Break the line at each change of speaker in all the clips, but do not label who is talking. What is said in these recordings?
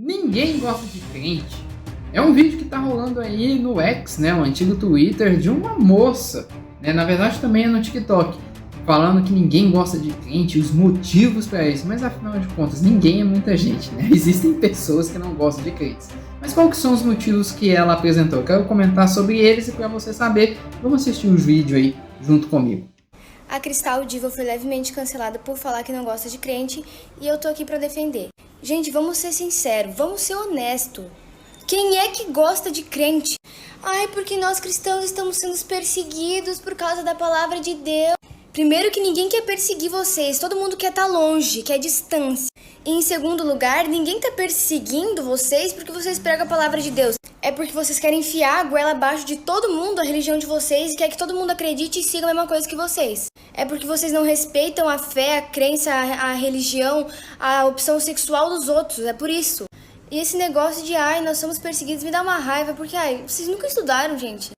Ninguém gosta de crente. É um vídeo que tá rolando aí no X, né, o antigo Twitter, de uma moça, né, na verdade também é no TikTok, falando que ninguém gosta de crente, os motivos para isso, mas afinal de contas, ninguém é muita gente, né? Existem pessoas que não gostam de crentes. Mas quais que são os motivos que ela apresentou? Eu quero comentar sobre eles e para você saber, vamos assistir os vídeos aí junto comigo.
A Cristal Diva foi levemente cancelada por falar que não gosta de crente e eu tô aqui pra defender. Gente, vamos ser sinceros, vamos ser honestos. Quem é que gosta de crente? Ai, porque nós cristãos estamos sendo perseguidos por causa da palavra de Deus. Primeiro que ninguém quer perseguir vocês, todo mundo quer estar longe, quer distância. E em segundo lugar, ninguém tá perseguindo vocês porque vocês pregam a palavra de Deus. É porque vocês querem enfiar a goela abaixo de todo mundo a religião de vocês e quer que todo mundo acredite e siga a mesma coisa que vocês. É porque vocês não respeitam a fé, a crença, a religião, a opção sexual dos outros, é por isso. E esse negócio de, ai, nós somos perseguidos, me dá uma raiva, porque, ai, vocês nunca estudaram, gente.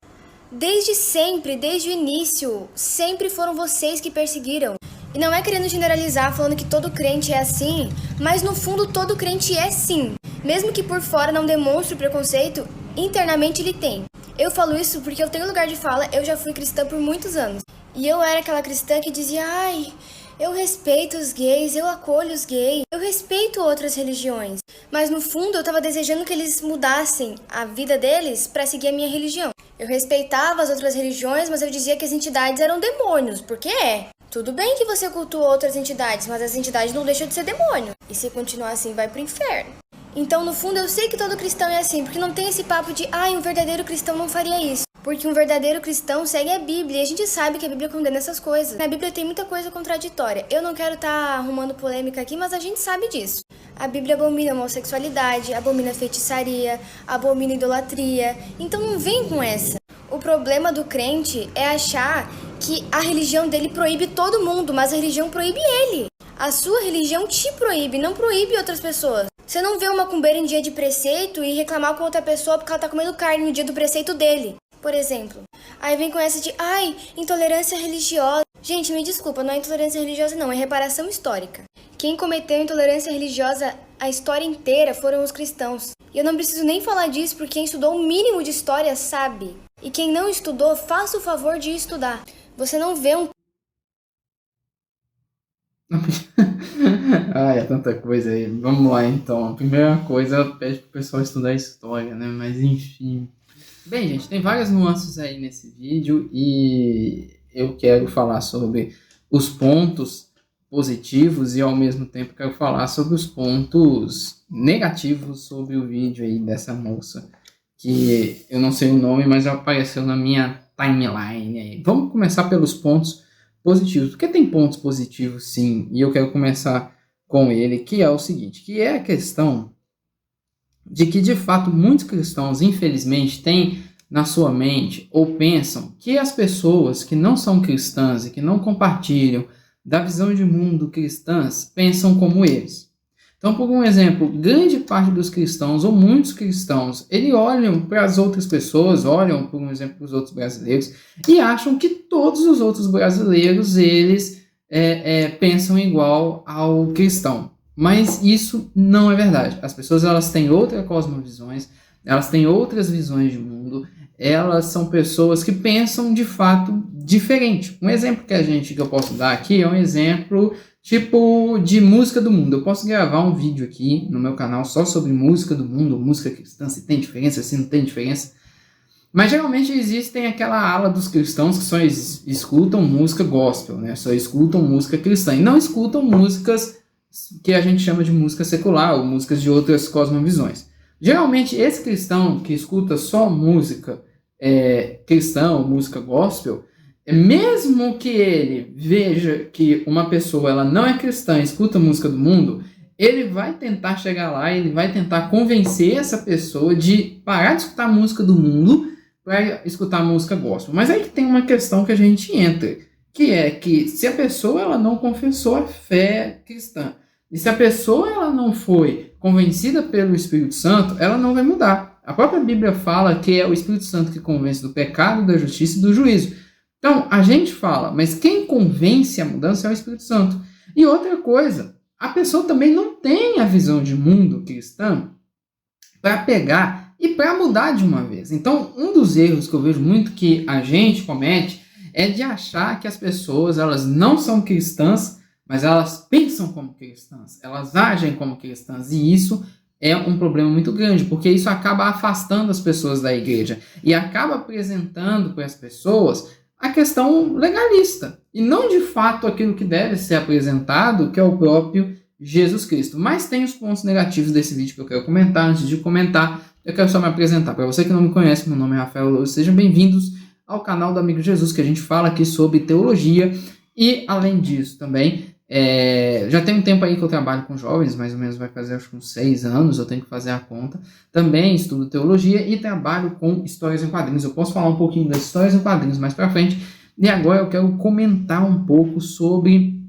Desde sempre, desde o início, sempre foram vocês que perseguiram. E não é querendo generalizar, falando que todo crente é assim, mas no fundo todo crente é sim. Mesmo que por fora não demonstre o preconceito, internamente ele tem. Eu falo isso porque eu tenho lugar de fala, eu já fui cristã por muitos anos. E eu era aquela cristã que dizia, ai, eu respeito os gays, eu acolho os gays, eu respeito outras religiões. Mas no fundo eu tava desejando que eles mudassem a vida deles pra seguir a minha religião. Eu respeitava as outras religiões, mas eu dizia que as entidades eram demônios, porque é. Tudo bem que você cultua outras entidades, mas as entidades não deixam de ser demônio. E se continuar assim, vai pro inferno. Então, no fundo, eu sei que todo cristão é assim, porque não tem esse papo de, ai, um verdadeiro cristão não faria isso. Porque um verdadeiro cristão segue a Bíblia, e a gente sabe que a Bíblia condena essas coisas. Na Bíblia tem muita coisa contraditória. Eu não quero estar arrumando polêmica aqui, mas a gente sabe disso. A Bíblia abomina a homossexualidade, abomina a feitiçaria, abomina a idolatria. Então não vem com essa. O problema do crente é achar que a religião dele proíbe todo mundo, mas a religião proíbe ele. A sua religião te proíbe, não proíbe outras pessoas. Você não vê uma macumbeira em dia de preceito e reclamar com outra pessoa porque ela tá comendo carne no dia do preceito dele, por exemplo. Aí vem com essa de, ai, intolerância religiosa. Gente, me desculpa, não é intolerância religiosa não, é reparação histórica. Quem cometeu intolerância religiosa a história inteira foram os cristãos. E eu não preciso nem falar disso porque quem estudou o mínimo de história sabe. E quem não estudou, faça o favor de estudar. Você não vê um...
Ai, é tanta coisa aí. Vamos lá então. A primeira coisa, eu peço pro pessoal estudar história, né? Mas enfim. Bem, gente, tem várias nuances aí nesse vídeo e eu quero falar sobre os pontos positivos e ao mesmo tempo quero falar sobre os pontos negativos sobre o vídeo aí dessa moça, que eu não sei o nome, mas apareceu na minha timeline aí. Vamos começar pelos pontos positivos, porque tem pontos positivos sim, e eu quero começar com ele, que é o seguinte, que é a questão de que de fato muitos cristãos, infelizmente, têm na sua mente ou pensam que as pessoas que não são cristãs e que não compartilham da visão de mundo cristãs pensam como eles. Então, por um exemplo, grande parte dos cristãos, ou muitos cristãos, eles olham para as outras pessoas, olham, por um exemplo, para os outros brasileiros, e acham que todos os outros brasileiros, eles pensam igual ao cristão. Mas isso não é verdade. As pessoas, elas têm outras cosmovisões, elas têm outras visões de mundo, elas são pessoas que pensam, de fato, diferente. Um exemplo que eu posso dar aqui é um exemplo tipo de música do mundo. Eu posso gravar um vídeo aqui no meu canal só sobre música do mundo, música cristã, se tem diferença, se não tem diferença. Mas geralmente existem aquela ala dos cristãos que só escutam música gospel, né? Só escutam música cristã e não escutam músicas que a gente chama de música secular ou músicas de outras cosmovisões. Geralmente esse cristão que escuta só música cristã ou música gospel, mesmo que ele veja que uma pessoa ela não é cristã e escuta música do mundo, ele vai tentar chegar lá, ele vai tentar convencer essa pessoa de parar de escutar música do mundo para escutar música gospel. Mas aí que tem uma questão que a gente entra, que é que se a pessoa ela não confessou a fé cristã, e se a pessoa ela não foi convencida pelo Espírito Santo, ela não vai mudar. A própria Bíblia fala que é o Espírito Santo que convence do pecado, da justiça e do juízo. Então, a gente fala, mas quem convence a mudança é o Espírito Santo. E outra coisa, a pessoa também não tem a visão de mundo cristã para pegar e para mudar de uma vez. Então, um dos erros que eu vejo muito que a gente comete é de achar que as pessoas elas não são cristãs, mas elas pensam como cristãs, elas agem como cristãs, e isso é um problema muito grande, porque isso acaba afastando as pessoas da igreja e acaba apresentando para as pessoas a questão legalista, e não de fato aquilo que deve ser apresentado, que é o próprio Jesus Cristo. Mas tem os pontos negativos desse vídeo que eu quero comentar. Antes de comentar, eu quero só me apresentar. Para você que não me conhece, meu nome é Rafael Louros, sejam bem-vindos ao canal do Amigo Jesus, que a gente fala aqui sobre teologia, e além disso também, já tem um tempo aí que eu trabalho com jovens, mais ou menos vai fazer acho que uns 6 anos, eu tenho que fazer a conta. Também estudo teologia e trabalho com histórias em quadrinhos. Eu posso falar um pouquinho das histórias em quadrinhos mais pra frente. E agora eu quero comentar um pouco sobre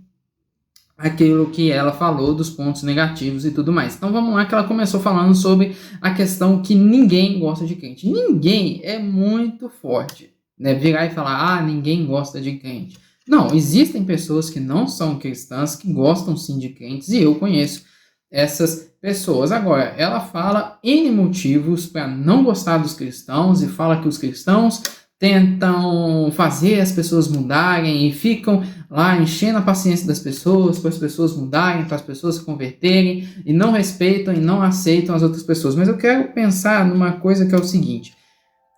aquilo que ela falou dos pontos negativos e tudo mais. Então vamos lá, que ela começou falando sobre a questão que ninguém gosta de crente. Ninguém é muito forte, né? Virar e falar, ninguém gosta de crente. Não, existem pessoas que não são cristãs, que gostam sim de crentes, e eu conheço essas pessoas. Agora, ela fala N motivos para não gostar dos cristãos, e fala que os cristãos tentam fazer as pessoas mudarem e ficam lá enchendo a paciência das pessoas para as pessoas mudarem, para as pessoas se converterem, e não respeitam e não aceitam as outras pessoas. Mas eu quero pensar numa coisa que é o seguinte: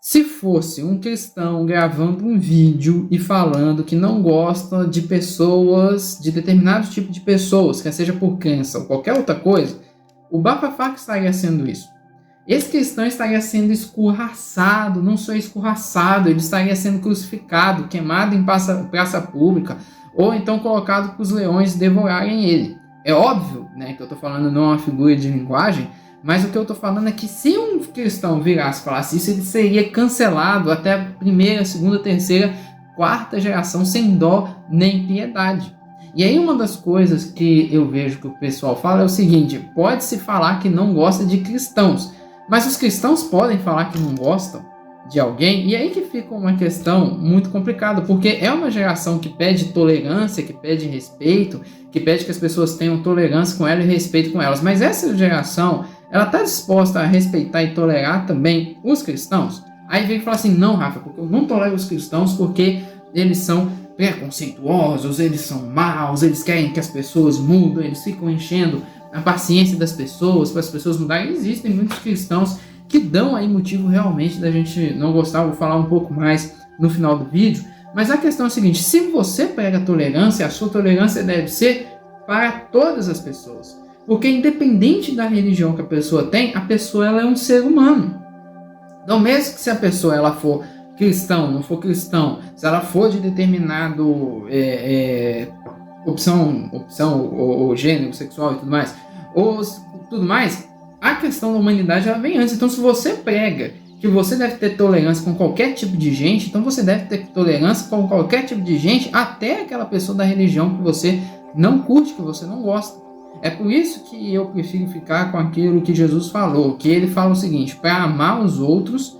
se fosse um cristão gravando um vídeo e falando que não gosta de pessoas, de determinado tipo de pessoas, quer seja por crença ou qualquer outra coisa, o bafafá que estaria sendo isso. Esse cristão estaria sendo escorraçado, não só escorraçado, ele estaria sendo crucificado, queimado em praça pública, ou então colocado para os leões devorarem ele. É óbvio, né, que eu estou falando não é uma figura de linguagem, mas o que eu estou falando é que se um cristão virasse e falasse isso, ele seria cancelado até a primeira, segunda, terceira, quarta geração, sem dó nem piedade. E aí uma das coisas que eu vejo que o pessoal fala é o seguinte: pode-se falar que não gosta de cristãos, mas os cristãos podem falar que não gostam de alguém, e aí que fica uma questão muito complicada, porque é uma geração que pede tolerância, que pede respeito, que pede que as pessoas tenham tolerância com ela e respeito com elas, mas essa geração, ela está disposta a respeitar e tolerar também os cristãos? Aí vem e fala assim: não, Rafa, porque eu não tolero os cristãos porque eles são preconceituosos, eles são maus, eles querem que as pessoas mudem, eles ficam enchendo a paciência das pessoas para as pessoas mudarem. Existem muitos cristãos que dão aí motivo realmente da gente não gostar. Vou falar um pouco mais no final do vídeo, mas a questão é a seguinte: se você prega tolerância, a sua tolerância deve ser para todas as pessoas, porque independente da religião que a pessoa tem, a pessoa ela é um ser humano. Então mesmo que se a pessoa ela for cristão, não for cristão, se ela for de determinado opção ou gênero sexual e tudo mais, a questão da humanidade ela vem antes. Então se você prega que você deve ter tolerância com qualquer tipo de gente, então você deve ter tolerância com qualquer tipo de gente, até aquela pessoa da religião que você não curte, que você não gosta. É por isso que eu prefiro ficar com aquilo que Jesus falou, que ele fala o seguinte: para amar os outros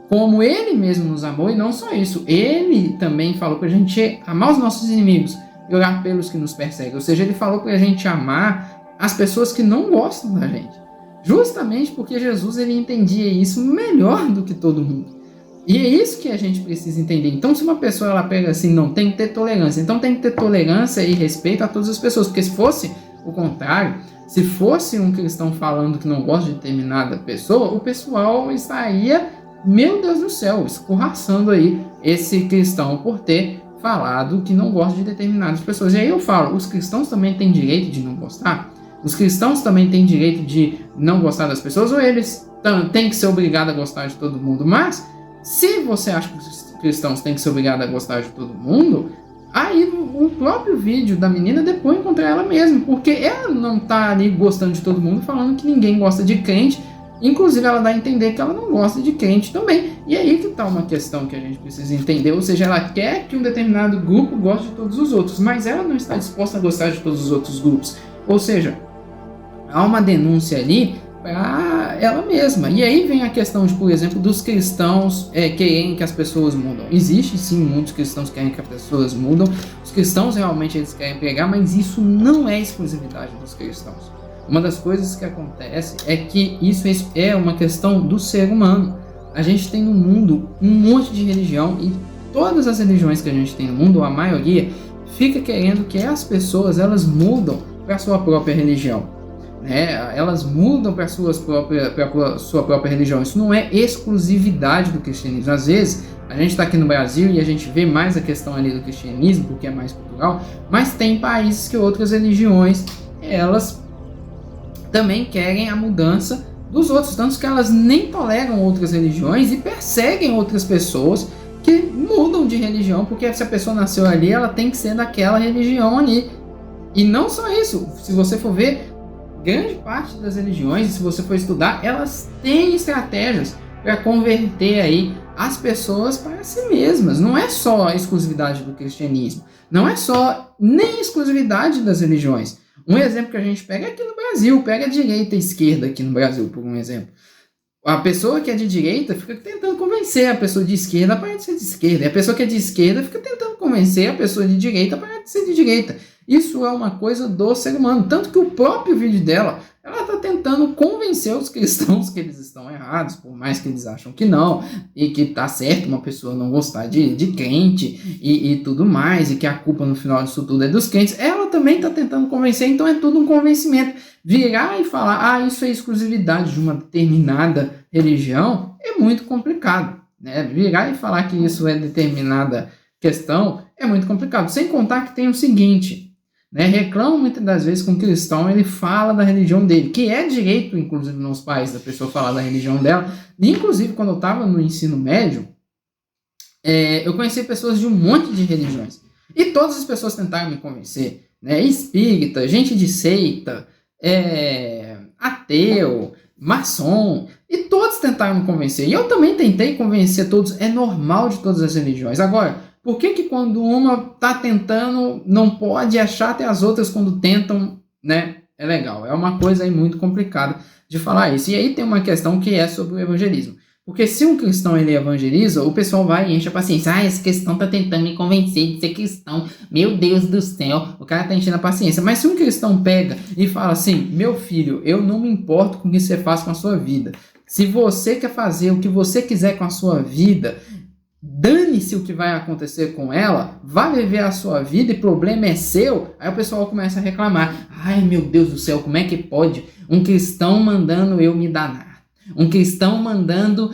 como ele mesmo nos amou. E não só isso, ele também falou para a gente amar os nossos inimigos e orar pelos que nos perseguem. Ou seja, ele falou para a gente amar as pessoas que não gostam da gente, justamente porque Jesus ele entendia isso melhor do que todo mundo. E é isso que a gente precisa entender. Então se uma pessoa ela pega assim, não, tem que ter tolerância, então tem que ter tolerância e respeito a todas as pessoas, porque se fosse o contrário, se fosse um cristão falando que não gosta de determinada pessoa, o pessoal estaria, meu Deus do céu, escorraçando aí esse cristão por ter falado que não gosta de determinadas pessoas. E aí eu falo, os cristãos também têm direito de não gostar? Os cristãos também têm direito de não gostar das pessoas, ou eles têm que ser obrigados a gostar de todo mundo? Mas se você acha que os cristãos têm que ser obrigados a gostar de todo mundo, aí o próprio vídeo da menina depõe contra ela mesma, porque ela não está ali gostando de todo mundo, falando que ninguém gosta de crente. Inclusive ela dá a entender que ela não gosta de crente também. E aí que está uma questão que a gente precisa entender. Ou seja, ela quer que um determinado grupo goste de todos os outros, mas ela não está disposta a gostar de todos os outros grupos. Ou seja, há uma denúncia ali para ela mesma. E aí vem a questão de, por exemplo, dos cristãos querem que as pessoas mudam. Existe sim muitos cristãos que querem que as pessoas mudam. Os cristãos realmente eles querem pregar, mas isso não é exclusividade dos cristãos. Uma das coisas que acontece é que isso é uma questão do ser humano. A gente tem no mundo um monte de religião e todas as religiões que a gente tem no mundo, ou a maioria, fica querendo que as pessoas elas mudam para a sua própria religião. Né? Elas mudam para a sua própria religião. Isso não é exclusividade do cristianismo. Às vezes, a gente está aqui no Brasil e a gente vê mais a questão ali do cristianismo, porque é mais cultural, mas tem países que outras religiões, elas também querem a mudança dos outros, tanto que elas nem toleram outras religiões e perseguem outras pessoas que mudam de religião, porque se a pessoa nasceu ali, ela tem que ser daquela religião ali. E não só isso, se você for ver, grande parte das religiões, se você for estudar, elas têm estratégias para converter aí as pessoas para si mesmas. Não é só a exclusividade do cristianismo, não é só nem exclusividade das religiões. Um exemplo que a gente pega é aqui no Brasil, pega a direita e a esquerda aqui no Brasil, por um exemplo. A pessoa que é de direita fica tentando convencer a pessoa de esquerda a parar de ser de esquerda. E a pessoa que é de esquerda fica tentando convencer a pessoa de direita a parar de ser de direita. Isso é uma coisa do ser humano. Tanto que o próprio vídeo dela, ela está tentando convencer os cristãos que eles estão errados, por mais que eles acham que não, e que tá certo uma pessoa não gostar de crente e tudo mais, e que a culpa no final disso tudo é dos crentes. Ela também está tentando convencer, então é tudo um convencimento. Virar e falar, isso é exclusividade de uma determinada religião, é muito complicado. Né? Virar e falar que isso é determinada questão é muito complicado. Sem contar que tem o seguinte, né? Reclamam muitas das vezes com o cristão, ele fala da religião dele, que é direito, inclusive, nos países, da pessoa falar da religião dela. E, inclusive, quando eu estava no ensino médio, eu conheci pessoas de um monte de religiões. E todas as pessoas tentaram me convencer. Né? Espírita, gente de seita, ateu, maçom, e todos tentaram me convencer. E eu também tentei convencer todos. É normal de todas as religiões. Agora, por que quando uma está tentando, não pode achar até as outras quando tentam, né? É legal. É uma coisa aí muito complicada de falar isso. E aí tem uma questão que é sobre o evangelismo. Porque se um cristão ele evangeliza, o pessoal vai e enche a paciência. Esse cristão está tentando me convencer de ser cristão. Meu Deus do céu, o cara está enchendo a paciência. Mas se um cristão pega e fala assim, meu filho, eu não me importo com o que você faz com a sua vida. Se você quer fazer o que você quiser com a sua vida, dane-se o que vai acontecer com ela, vá viver a sua vida e problema é seu. Aí o pessoal começa a reclamar. Ai, meu Deus do céu, como é que pode um cristão mandando eu me danar? Um cristão mandando,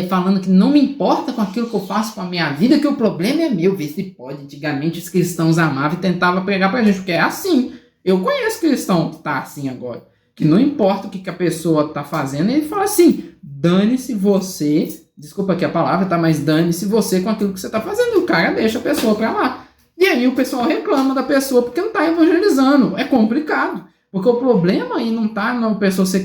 falando que não me importa com aquilo que eu faço com a minha vida, que o problema é meu. Vê se pode. Antigamente os cristãos amavam e tentavam pregar pra gente, porque é assim. Eu conheço cristão que tá assim agora, que não importa o que a pessoa tá fazendo, ele fala assim, dane-se você, desculpa aqui a palavra, tá? Mas dane-se você com aquilo que você tá fazendo. E o cara deixa a pessoa pra lá. E aí o pessoal reclama da pessoa porque não tá evangelizando. É complicado. Porque o problema aí não está na pessoa ser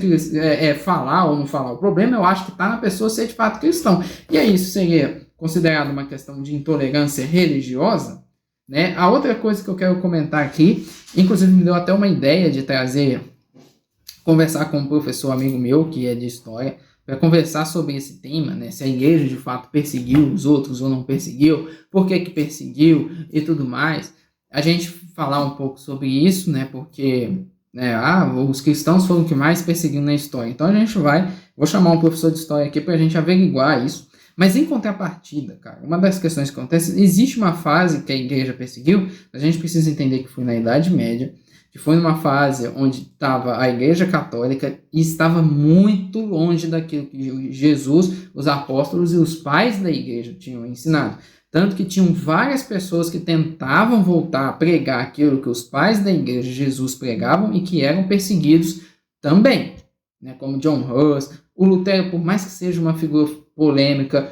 falar ou não falar. O problema eu acho que está na pessoa ser de fato cristão. E aí isso seria considerado uma questão de intolerância religiosa. Né? A outra coisa que eu quero comentar aqui, inclusive me deu até uma ideia de conversar com um professor amigo meu, que é de história, para conversar sobre esse tema, né? Se a igreja de fato perseguiu os outros ou não perseguiu, por que perseguiu e tudo mais. A gente falar um pouco sobre isso, né? Porque... os cristãos foram os que mais perseguiram na história. Então a gente vou chamar um professor de história aqui para a gente averiguar isso. Mas em contrapartida, cara, uma das questões que acontece, existe uma fase que a igreja perseguiu, a gente precisa entender que foi na Idade Média, que foi numa fase onde estava a igreja católica e estava muito longe daquilo que Jesus, os apóstolos e os pais da igreja tinham ensinado. Tanto que tinham várias pessoas que tentavam voltar a pregar aquilo que os pais da igreja de Jesus pregavam e que eram perseguidos também. Né? Como John Hus, o Lutero, por mais que seja uma figura polêmica,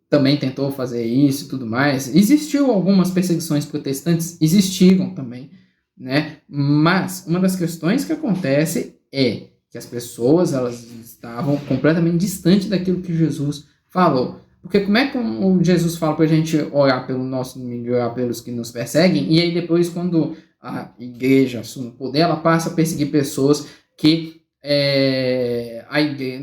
também tentou fazer isso e tudo mais. Existiu algumas perseguições protestantes, existiram também. Né? Mas uma das questões que acontece é que as pessoas elas estavam completamente distantes daquilo que Jesus falou. Porque como é que Jesus fala para a gente orar pelo nosso inimigo, orar pelos que nos perseguem, e aí depois quando a igreja assume o poder, ela passa a perseguir pessoas que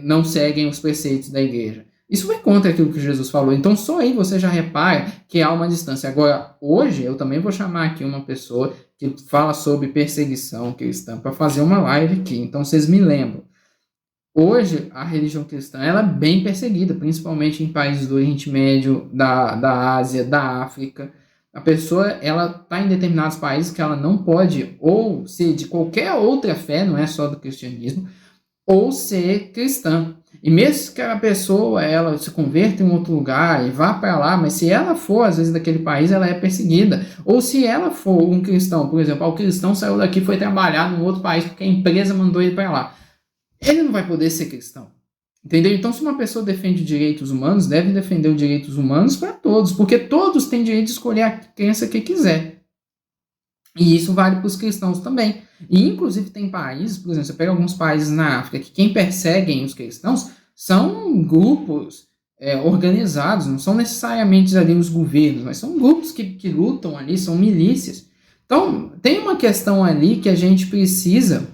não seguem os preceitos da igreja. Isso vai contra aquilo que Jesus falou. Então só aí você já repara que há uma distância. Agora, hoje, eu também vou chamar aqui uma pessoa que fala sobre perseguição cristã para fazer uma live aqui. Então vocês me lembram. Hoje, a religião cristã ela é bem perseguida, principalmente em países do Oriente Médio, da Ásia, da África. A pessoa ela está em determinados países que ela não pode ou ser de qualquer outra fé, não é só do cristianismo, ou ser cristã. E mesmo que a pessoa ela se converta em outro lugar e vá para lá, mas se ela for, às vezes, daquele país, ela é perseguida. Ou se ela for um cristão, por exemplo, o cristão saiu daqui e foi trabalhar em outro país porque a empresa mandou ele para lá. Ele não vai poder ser cristão. Entendeu? Então, se uma pessoa defende direitos humanos, deve defender os direitos humanos para todos, porque todos têm direito de escolher a crença que quiser. E isso vale para os cristãos também. E, inclusive, tem países, por exemplo, você pega alguns países na África, que quem perseguem os cristãos são grupos organizados, não são necessariamente ali os governos, mas são grupos que lutam ali, são milícias. Então, tem uma questão ali que a gente precisa,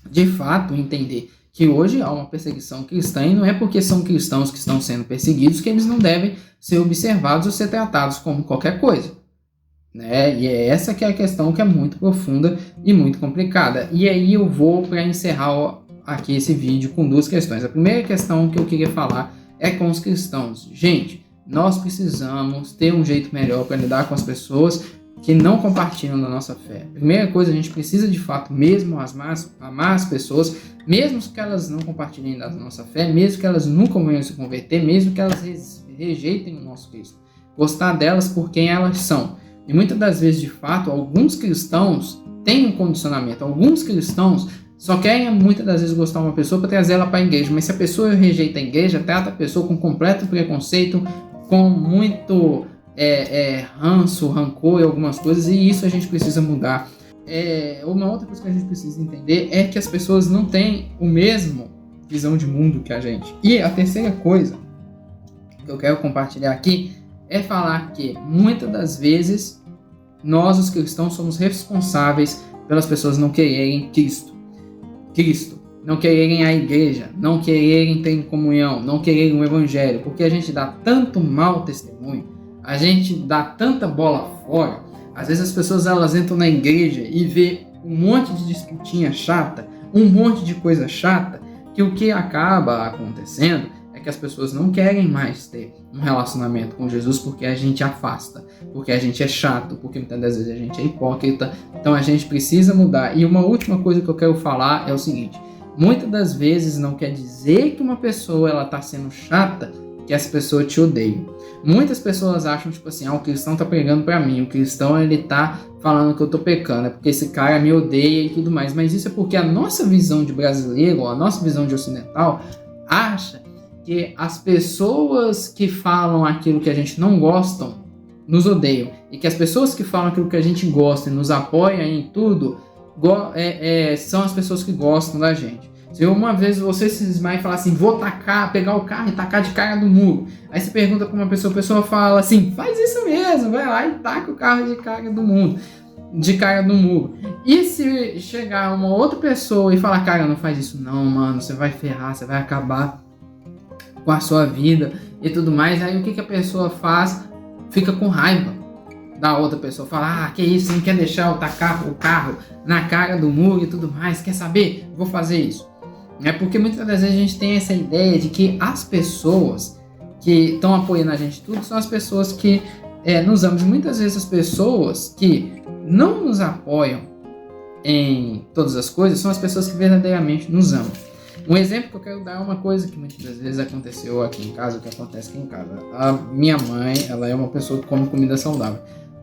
de fato, entender que hoje há uma perseguição cristã e não é porque são cristãos que estão sendo perseguidos que eles não devem ser observados ou ser tratados como qualquer coisa. Né? E é essa que é a questão que é muito profunda e muito complicada. E aí eu vou para encerrar aqui esse vídeo com duas questões. A primeira questão que eu queria falar é com os cristãos. Gente, nós precisamos ter um jeito melhor para lidar com as pessoas que não compartilham da nossa fé. Primeira coisa, a gente precisa de fato mesmo amar as pessoas, mesmo que elas não compartilhem da nossa fé, mesmo que elas nunca venham se converter, mesmo que elas rejeitem o nosso Cristo. Gostar delas por quem elas são. E muitas das vezes, de fato, alguns cristãos têm um condicionamento. Alguns cristãos só querem, muitas das vezes, gostar de uma pessoa para trazer ela para a igreja. Mas se a pessoa rejeita a igreja, trata a pessoa com completo preconceito, com muito ranço, rancor e algumas coisas. E isso a gente precisa mudar. Uma outra coisa que a gente precisa entender é que as pessoas não têm o mesmo visão de mundo que a gente. E a terceira coisa que eu quero compartilhar aqui é falar que muitas das vezes nós, os cristãos, somos responsáveis pelas pessoas não quererem Cristo, não quererem a igreja, não quererem ter comunhão, não quererem o evangelho, porque a gente dá tanto mau testemunho, a gente dá tanta bola fora. Às vezes as pessoas elas entram na igreja e vê um monte de disputinha chata, um monte de coisa chata, que o que acaba acontecendo é que as pessoas não querem mais ter um relacionamento com Jesus porque a gente afasta, porque a gente é chato, porque muitas das vezes a gente é hipócrita. Então a gente precisa mudar. E uma última coisa que eu quero falar é o seguinte: muitas das vezes não quer dizer que uma pessoa está sendo chata que essa pessoa te odeia. Muitas pessoas acham tipo assim, o cristão tá pregando para mim, o cristão ele tá falando que eu tô pecando, é porque esse cara me odeia e tudo mais. Mas isso é porque a nossa visão de brasileiro, ou a nossa visão de ocidental, acha que as pessoas que falam aquilo que a gente não gosta nos odeiam, e que as pessoas que falam aquilo que a gente gosta e nos apoiam em tudo são as pessoas que gostam da gente. Se uma vez você se desmaia e falar assim, vou pegar o carro e tacar de cara no muro, aí você pergunta para uma pessoa, a pessoa fala assim, faz isso mesmo, vai lá e taca o carro de cara no muro. E se chegar uma outra pessoa e falar, cara, não faz isso não, mano, você vai ferrar, você vai acabar com a sua vida e tudo mais, aí o que a pessoa faz? Fica com raiva da outra pessoa, fala, que isso, você não quer deixar eu tacar o carro na cara do muro e tudo mais, quer saber? Vou fazer isso. Porque muitas das vezes a gente tem essa ideia de que as pessoas que estão apoiando a gente tudo são as pessoas que nos amam. E muitas vezes as pessoas que não nos apoiam em todas as coisas são as pessoas que verdadeiramente nos amam. Um exemplo que eu quero dar é uma coisa que muitas das vezes aconteceu aqui em casa, que acontece aqui em casa. A minha mãe, ela é uma pessoa que come comida saudável.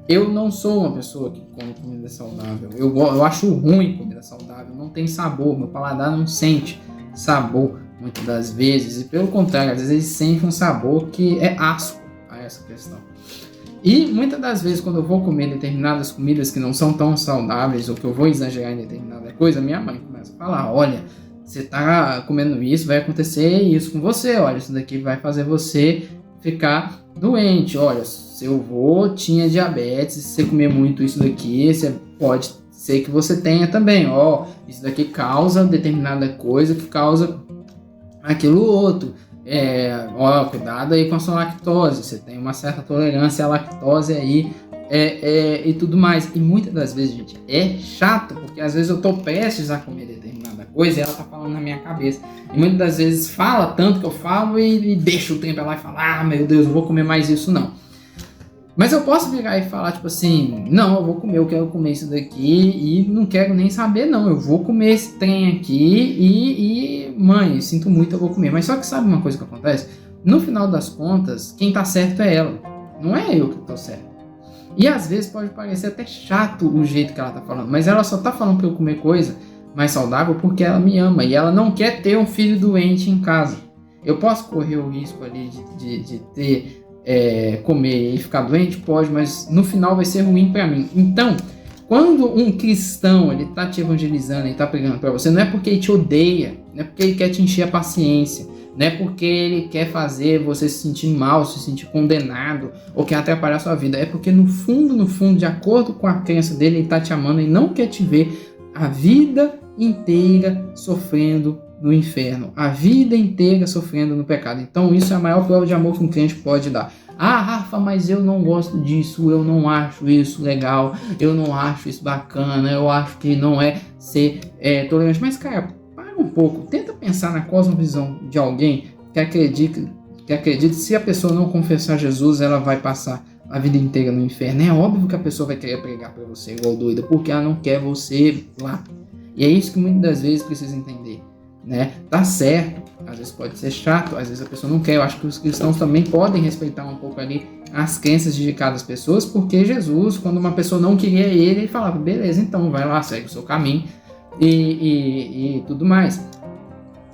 Eu não sou uma pessoa que come comida saudável. Eu acho ruim comida saudável, não tem sabor, meu paladar não sente sabor muitas das vezes. E pelo contrário, às vezes ele sente um sabor que é asco a essa questão. E muitas das vezes quando eu vou comer determinadas comidas que não são tão saudáveis, ou que eu vou exagerar em determinada coisa, minha mãe começa a falar, olha, você tá comendo isso, vai acontecer isso com você, olha, isso daqui vai fazer você ficar doente, olha, seu avô tinha diabetes, se você comer muito isso daqui, você pode ser que você tenha também, isso daqui causa determinada coisa que causa aquilo outro, cuidado aí com a sua lactose, você tem uma certa tolerância à lactose aí, e tudo mais. E muitas das vezes, gente, é chato, porque às vezes eu tô prestes a comer determinada coisa e ela tá falando na minha cabeça. E muitas das vezes fala tanto que eu falo e deixo o trem pra lá e falo, meu Deus, eu vou comer mais isso, não. Mas eu posso virar e falar, tipo assim, não, eu vou comer, eu quero comer isso daqui e não quero nem saber, não. Eu vou comer esse trem aqui mãe, sinto muito, eu vou comer. Mas só que sabe uma coisa que acontece? No final das contas, quem tá certo é ela, não é eu que tô certo. E às vezes pode parecer até chato o jeito que ela tá falando, mas ela só tá falando pra eu comer coisa mais saudável porque ela me ama e ela não quer ter um filho doente em casa. Eu posso correr o risco ali de ter, comer e ficar doente? Pode, mas no final vai ser ruim pra mim. Então, quando um cristão ele tá te evangelizando, ele tá pregando pra você, não é porque ele te odeia, não é porque ele quer te encher a paciência, não é porque ele quer fazer você se sentir mal, se sentir condenado ou quer atrapalhar a sua vida. É porque no fundo, de acordo com a crença dele, ele está te amando e não quer te ver a vida inteira sofrendo no inferno. A vida inteira sofrendo no pecado. Então isso é a maior prova de amor que um crente pode dar. Rafa, mas eu não gosto disso, eu não acho isso legal, eu não acho isso bacana, eu acho que não é ser tolerante. Mas cara, um pouco, tenta pensar na cosmovisão de alguém que acredita que se a pessoa não confessar Jesus, ela vai passar a vida inteira no inferno. É óbvio que a pessoa vai querer pregar pra você igual doida, porque ela não quer você lá. E é isso que muitas das vezes precisa entender, né? Tá certo, às vezes pode ser chato, às vezes a pessoa não quer. Eu acho que os cristãos também podem respeitar um pouco ali as crenças de cada pessoa, porque Jesus, quando uma pessoa não queria ele falava, beleza, então vai lá, segue o seu caminho. E tudo mais.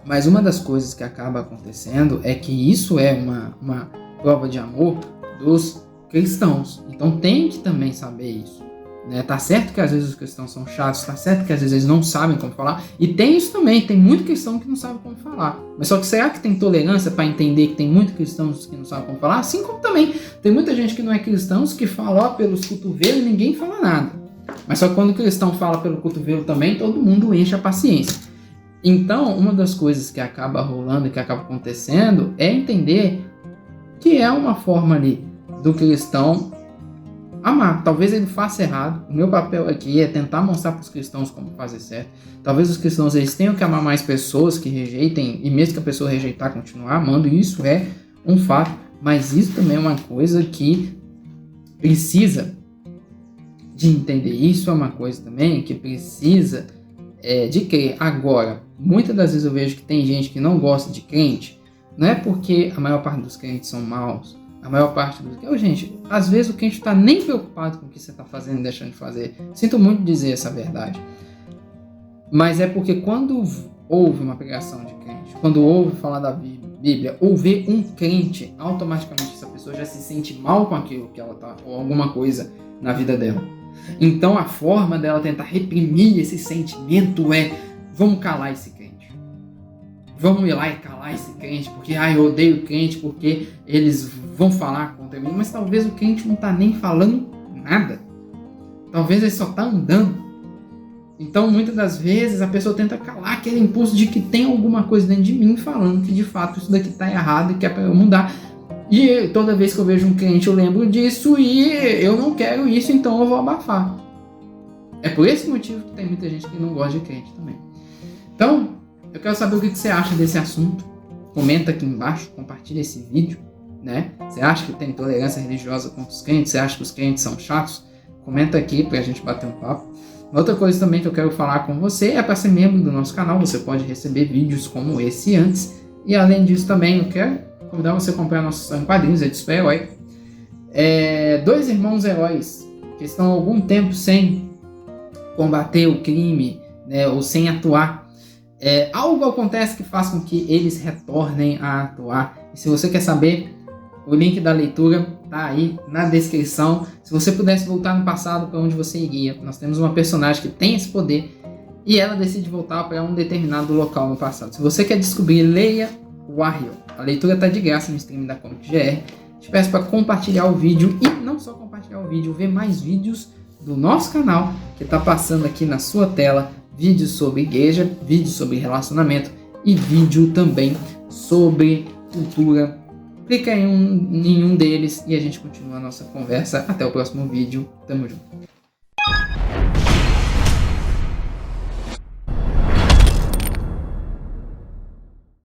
Mas uma das coisas que acaba acontecendo é que isso é uma prova de amor dos cristãos. Então tem que também saber isso, né? Tá certo que às vezes os cristãos são chatos, tá certo que às vezes eles não sabem como falar, e tem isso também, tem muito cristão que não sabe como falar. Mas só que será que tem tolerância para entender que tem muitos cristãos que não sabem como falar? Assim como também tem muita gente que não é cristão que fala pelos cotovelos e ninguém fala nada. Mas só que quando o cristão fala pelo cotovelo também, todo mundo enche a paciência. Então, uma das coisas que acaba rolando e que acaba acontecendo é entender que é uma forma ali do cristão amar. Talvez ele faça errado. O meu papel aqui é tentar mostrar para os cristãos como fazer certo. Talvez os cristãos eles tenham que amar mais pessoas que rejeitem, e mesmo que a pessoa rejeitar, continuar amando. Isso é um fato. Mas isso também é uma coisa que precisa de entender. Isso é uma coisa também que precisa de crer. Agora, muitas das vezes eu vejo que tem gente que não gosta de crente, não é porque a maior parte dos crentes são maus, a maior parte dos... gente, às vezes o crente está nem preocupado com o que você está fazendo e deixando de fazer. Sinto muito dizer essa verdade. Mas é porque quando ouve uma pregação de crente, quando ouve falar da Bíblia, ou vê um crente, automaticamente essa pessoa já se sente mal com aquilo que ela está, ou alguma coisa na vida dela. Então a forma dela tentar reprimir esse sentimento é: vamos calar esse crente, vamos ir lá e calar esse crente, porque eu odeio o crente porque eles vão falar contra mim. Mas talvez o crente não está nem falando nada, talvez ele só está andando. Então muitas das vezes a pessoa tenta calar aquele impulso de que tem alguma coisa dentro de mim falando que de fato isso daqui está errado e que é para eu mudar. E toda vez que eu vejo um crente eu lembro disso e eu não quero isso, então eu vou abafar. É por esse motivo que tem muita gente que não gosta de crente também. Então, eu quero saber o que você acha desse assunto. Comenta aqui embaixo, compartilha esse vídeo, né? Você acha que tem intolerância religiosa contra os crentes? Você acha que os crentes são chatos? Comenta aqui pra gente bater um papo. Outra coisa também que eu quero falar com você é para ser membro do nosso canal. Você pode receber vídeos como esse antes. E além disso também eu quero convidar você a comprar nossos quadrinhos, é de super-herói. 2 irmãos heróis que estão há algum tempo sem combater o crime, né, ou sem atuar. Algo acontece que faz com que eles retornem a atuar. E se você quer saber, o link da leitura está aí na descrição. Se você pudesse voltar no passado, para onde você iria? Nós temos uma personagem que tem esse poder e ela decide voltar para um determinado local no passado. Se você quer descobrir, leia Warrior. A leitura está de graça no stream da Comic GR. Te peço para compartilhar o vídeo e não só compartilhar o vídeo, ver mais vídeos do nosso canal que está passando aqui na sua tela. Vídeos sobre igreja, vídeos sobre relacionamento e vídeo também sobre cultura clica em um deles e a gente continua a nossa conversa. Até o próximo vídeo. Tamo junto.